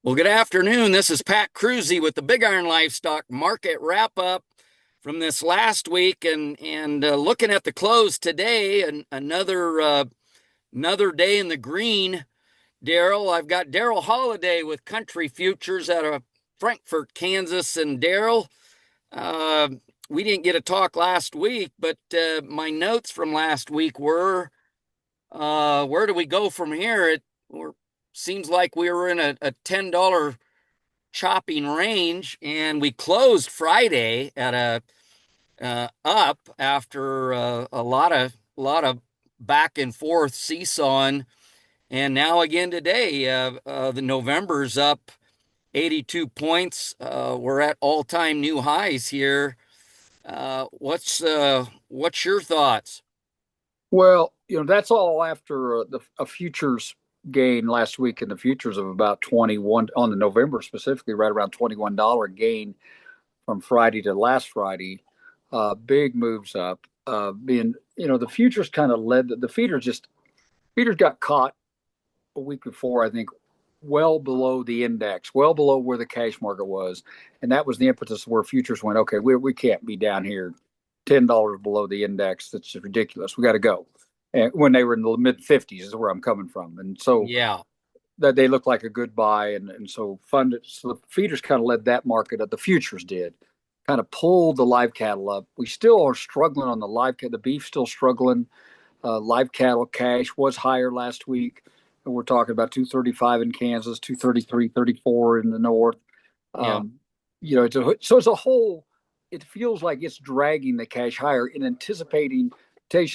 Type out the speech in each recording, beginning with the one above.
Well, good afternoon. This is Pat Cruzy with the Big Iron Livestock Market Wrap Up from this last week, and looking at the close today, and another day in the green. Daryl, I've got Daryl Holiday with Country Futures out of Frankfort, Kansas, and Daryl, uh, we didn't get a talk last week, but my notes from last week were, where do we go from here? Seems like we were in a $10 chopping range, and we closed Friday at a up after a lot of back and forth seesawing, and now again today, the November's up 82 points. We're at all-time new highs here. What's your thoughts? Well, that's all after a futures gain last week in the futures of about 21 on the November, specifically right around $21 gain from Friday to last Friday. Big moves up. The futures kind of led the feeders got caught a week before, I think, well below the index, well below where the cash market was. And that was the impetus where futures went, okay, we can't be down here $10 below the index. That's just ridiculous. We got to go. And when they were in the mid 50s is where I'm coming from. And so Yeah, that they looked like a good buy. And so the feeders kind of led that market up. The futures did kind of pulled the live cattle up. We still are struggling on the live cattle. The beef still struggling. Live cattle cash was higher last week. And we're talking about 235 in Kansas, 233, 34 in the north. yeah, Um, so as a whole, it feels like it's dragging the cash higher in anticipation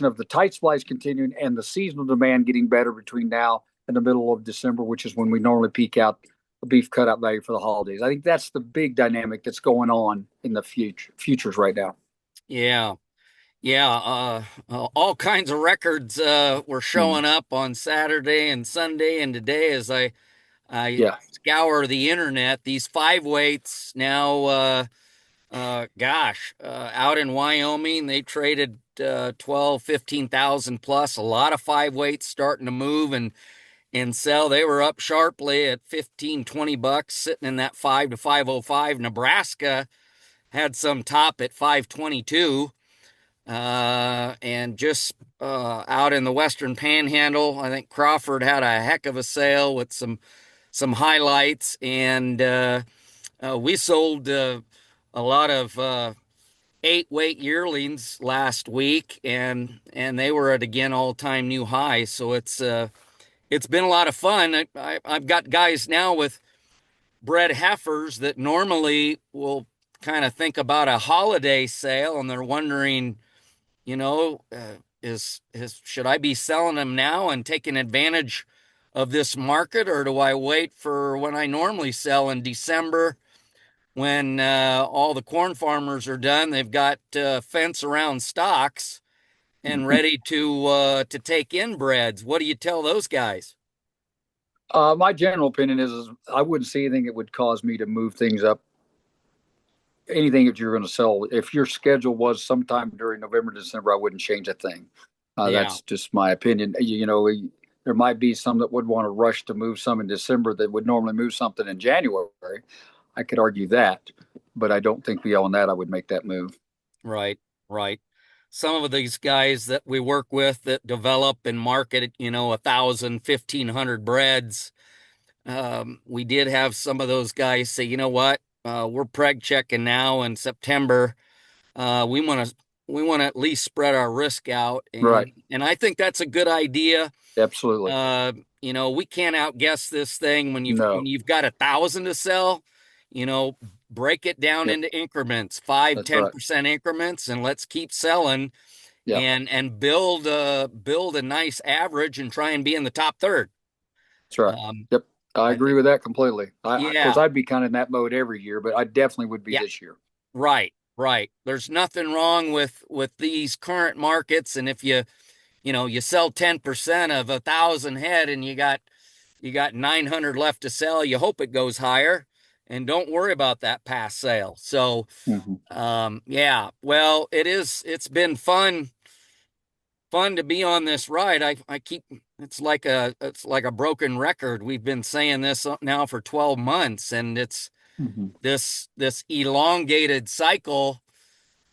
of the tight supplies continuing and the seasonal demand getting better between now and the middle of December, which is when we normally peak out the beef cutout value for the holidays. I think that's the big dynamic that's going on in the futures right now. yeah. Yeah, all kinds of records were Mm. showing up on Saturday and Sunday and today as I Yeah. scour the internet. These five weights now, out in Wyoming, they traded 12, 15,000 plus. A lot of five weights starting to move and sell. They were up sharply at 15, $20, sitting in that 5 to 505. Nebraska had some top at 522. And just out in the Western Panhandle, I think Crawford had a heck of a sale with some highlights, and we sold a lot of eight weight yearlings last week, and they were at again all time new highs. So it's been a lot of fun. I've got guys now with bred heifers that normally will kind of think about a holiday sale, and they're wondering, you know, is should I be selling them now and taking advantage of this market, or do I wait for when I normally sell in December when all the corn farmers are done? They've got fence around stocks and ready to take inbreds. What do you tell those guys? My general opinion is I wouldn't see anything that would cause me to move things up. Anything that you're going to sell, if your schedule was sometime during November, December, I wouldn't change a thing. Yeah, That's just my opinion. There might be some that would want to rush to move some in December that would normally move something in January. I could argue that, but I don't think beyond that I would make that move. right, right. Some of these guys that we work with that develop and market, 1,000, 1,500 breds. We did have some of those guys say, you know what, we're preg checking now in September. We want to at least spread our risk out, Right. and I think that's a good idea. Absolutely. We can't outguess this thing when No. you've got 1,000 to sell. You know, break it down Yep. into increments, 5, That's right. 10% increments, and let's keep selling Yeah. and build a nice average and try and be in the top third. That's right. Um, Yep. I I agree think, with that completely. Of course, yeah, I'd be kind of in that mode every year, but I definitely would be yeah, this year. right, right. There's nothing wrong with these current markets, and if you sell 10% of 1,000 head and you got 900 left to sell, you hope it goes higher, and don't worry about that past sale. So, Hmm. yeah, well, it's been fun fun to be on this ride. I keep it's like a broken record. We've been saying this now for 12 months, and it's Mhm. this elongated cycle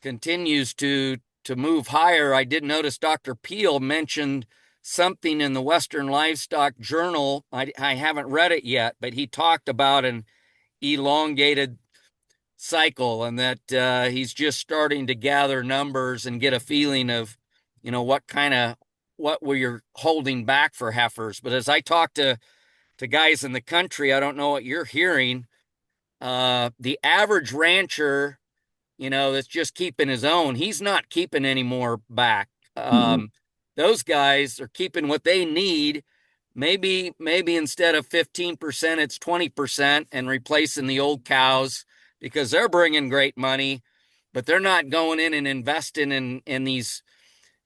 continues to move higher. I did notice Dr. Peel mentioned something in the Western Livestock Journal. I haven't read it yet, but he talked about an elongated cycle, and that he's just starting to gather numbers and get a feeling of, what we're holding back for heifers. But as I talk to guys in the country, I don't know what you're hearing. The average rancher, that's just keeping his own, he's not keeping any more back. Mhm. Those guys are keeping what they need. Maybe instead of 15%, it's 20% and replacing the old cows because they're bringing great money, but they're not going in and investing in these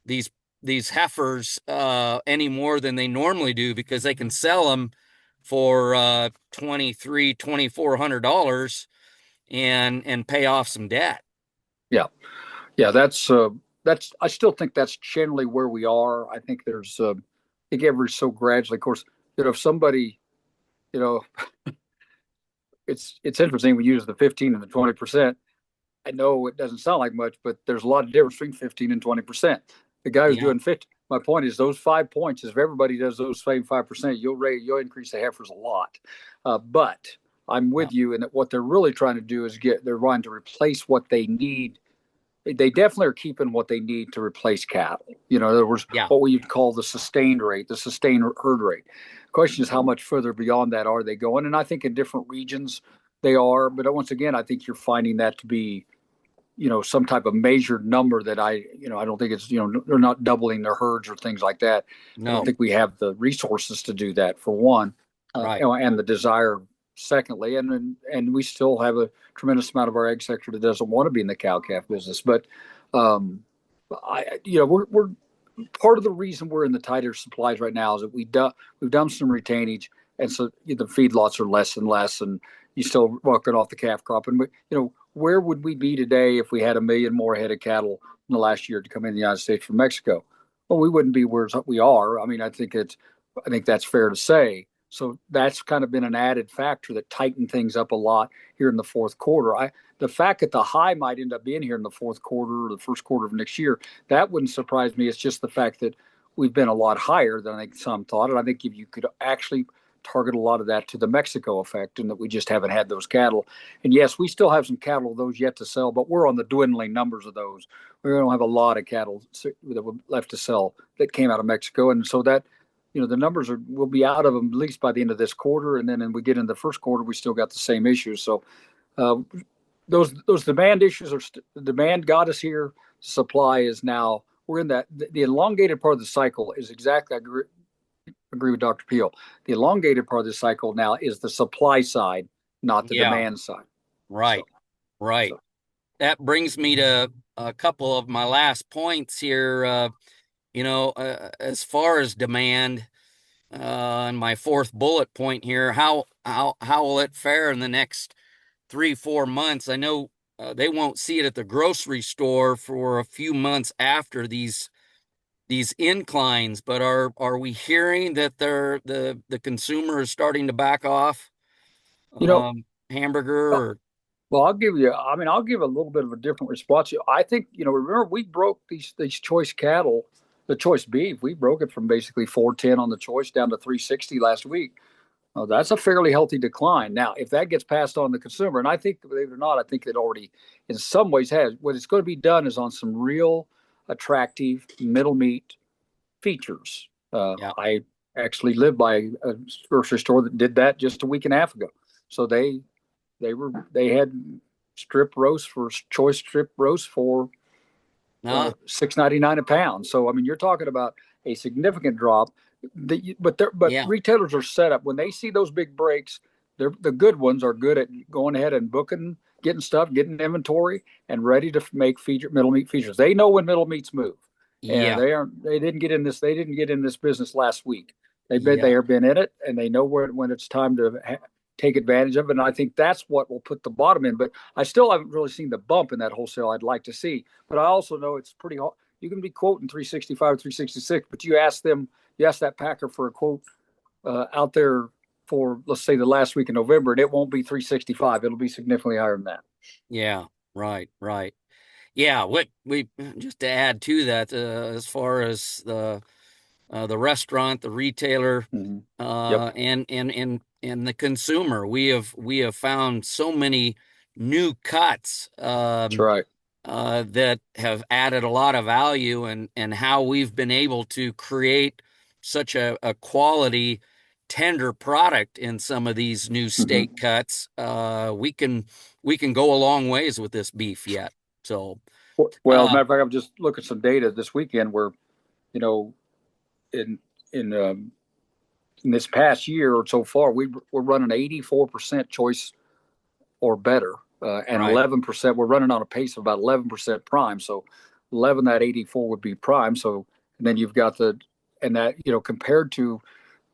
these heifers any more than they normally do because they can sell them for $2,300-$2,400 and pay off some debt. Yeah, yeah, that's. I still think that's generally where we are. I think there's, I think every so gradually, of course, if somebody, you know, it's interesting. We use the 15 and the 20%. I know it doesn't sound like much, but there's a lot of difference between 15 and 20%. The guy who's Yeah, doing 50, my point is those 5 points, if everybody does those same 5%, you'll increase the heifers a lot. But I'm yeah, with you in that what they're really trying to do is they're trying to replace what they need. They definitely are keeping what they need to replace cattle. In other words, yeah. what we call the sustained rate, the sustained herd rate. The question is how much further beyond that are they going? And I think in different regions they are. But once again, I think you're finding that to be some type of measured number that I don't think it's, they're not doubling their herds or things like that. I don't No, think we have the resources to do that, for one, right. and the desire, secondly, and we still have a tremendous amount of our egg sector that doesn't want to be in the cow calf business. But we're part of the reason we're in the tighter supplies right now is that we've done some retainage, and so the feedlots are less and less, and you still working off the calf crop. And where would we be today if we had a million more head of cattle in the last year to come in the United States from Mexico? Well, we wouldn't be where we are. I mean, I think that's fair to say. So that's kind of been an added factor that tightened things up a lot here in the fourth quarter. The fact that the high might end up being here in the fourth quarter or the first quarter of next year, that wouldn't surprise me. It's just the fact that we've been a lot higher than I think some thought. And I think if you could actually target a lot of that to the Mexico effect and that we just haven't had those cattle. And yes, we still have some cattle of those yet to sell, but we're on the dwindling numbers of those. We don't have a lot of cattle that were left to sell that came out of Mexico. And so that, the numbers will be out of them at least by the end of this quarter. And then when we get in the first quarter, we still got the same issues. So uh, those demand issues the demand got us here. Supply is now, we're in that, the elongated part of the cycle is exactly, I agree with Dr. Peel. The elongated part of the cycle now is the supply side, not the Yeah, demand side. right, So, right. so That brings me to a couple of my last points here. As far as demand, and my fourth bullet point here, how will it fare in the next 3-4 months? I know they won't see it at the grocery store for a few months after these inclines, but are we hearing that the consumer is starting to back off you know, hamburger uh, or well, I'll give a little bit of a different response. I think, remember we broke these choice cattle, the choice beef. We broke it from basically 410 on the choice down to 360 last week. That's a fairly healthy decline. Now, if that gets passed on to the consumer, and I think, believe it or not, I think it already in some ways has, what it's going to be done is on some real attractive middle meat features. yeah, I actually lived by a grocery store that did that just a week and a half ago. So they had strip roast for choice strip roast for no, $6.99 a pound. So I mean, you're talking about a significant drop. But yeah, retailers are set up when they see those big breaks. The good ones are good at going ahead and booking, getting stuff, getting inventory, and ready to make middle meat features. They know when middle meats move, and yeah, they didn't get in this. They didn't get in this business last week. They yeah, have been in it, and they know when it's time to take advantage of it. And I think that's what will put the bottom in. But I still haven't really seen the bump in that wholesale I'd like to see. But I also know it's pretty hard. You can be quoting 365, 366, but you ask them, you ask that packer for a quote out there for, let's say, the last week in November, and it won't be 365. It'll be significantly higher than that. Yeah, right, right. Yeah, what we just to add to that, as far as the restaurant, the retailer, Mm-hmm. Yep, and the consumer, we have found so many new cuts that's right. that have added a lot of value, and how we've been able to create such a quality tender product in some of these new steak Mm-hmm. cuts. We can go a long ways with this beef yet. So, Well, as a uh, matter of fact, I'm just looking at some data this weekend where, you know, in in um, in this past year or so far, we're running 84% choice or better, and right, 11%. We're running on a pace of about 11% prime. So 11 that 84 would be prime. So and then you've got the and that compared to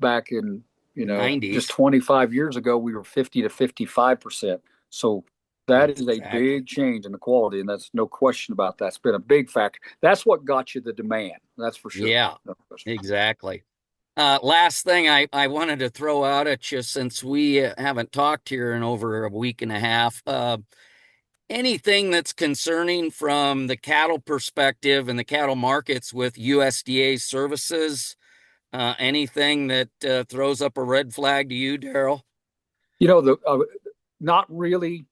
back in just 90s. 25 years ago, we were 50 to 55%. So that is a Exactly. big change in the quality, and that's no question about that. It's been a big factor. That's what got you the demand. That's for sure. Yeah, No question. exactly. Last thing I wanted to throw out at you, since we haven't talked here in over a week and a half. Anything that's concerning from the cattle perspective and the cattle markets with USDA services? Anything that throws up a red flag to you, Daryl? The not really.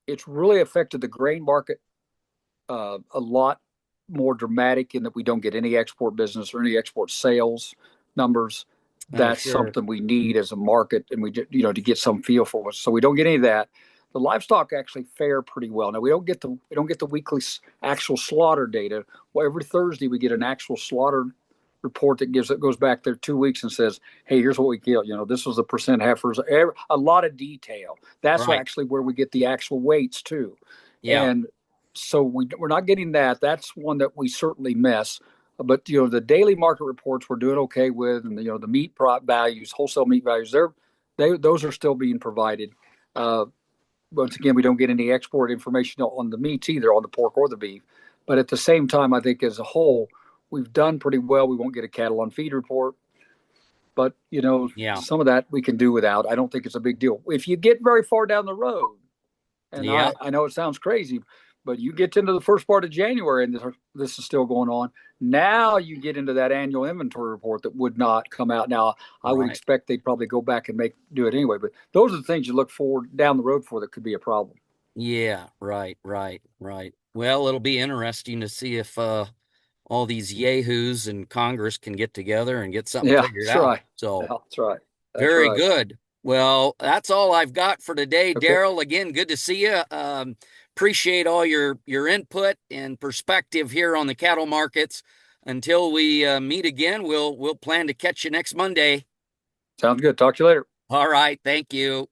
It's really affected the grain market a lot more dramatic in that we don't get any export business or any export sales numbers. That's Sure. something we need as a market, and to get some feel for it. So we don't get any of that. The livestock actually fare pretty well. Now we don't get the weekly actual slaughter data. Well, every Thursday we get an actual slaughter report that goes back there 2 weeks and says, hey, here's what we killed. This was the percent heifers, a lot of detail. That's Right. actually where we get the actual weights too. Yeah. And so we're not getting that. That's one that we certainly miss. But the daily market reports we're doing okay with, and the meat values, wholesale meat values, those are still being provided. Uh, Once again, we don't get any export information on the meats either, on the pork or the beef. But at the same time, I think as a whole, we've done pretty well. We won't get a cattle on feed report, but Yeah. some of that we can do without. I don't think it's a big deal. If you get very far down the road, and Yeah. I know it sounds crazy, but you get into the first part of January and this is still going on. Now you get into that annual inventory report that would not come out. Now I would Right. expect they'd probably go back and do it anyway. But those are the things you look forward down the road for that could be a problem. Yeah. Right. Right. Right. Well, it'll be interesting to see if all these yahoos in Congress can get together and get something Yeah, figured that's out. right. Yeah, So, that's right. That's very right. good. Well, that's all I've got for today, Okay. Daryl. Again, good to see you. Appreciate all your input and perspective here on the cattle markets. Until we meet again, we'll plan to catch you next Monday. Sounds good. Talk to you later. All right, thank you.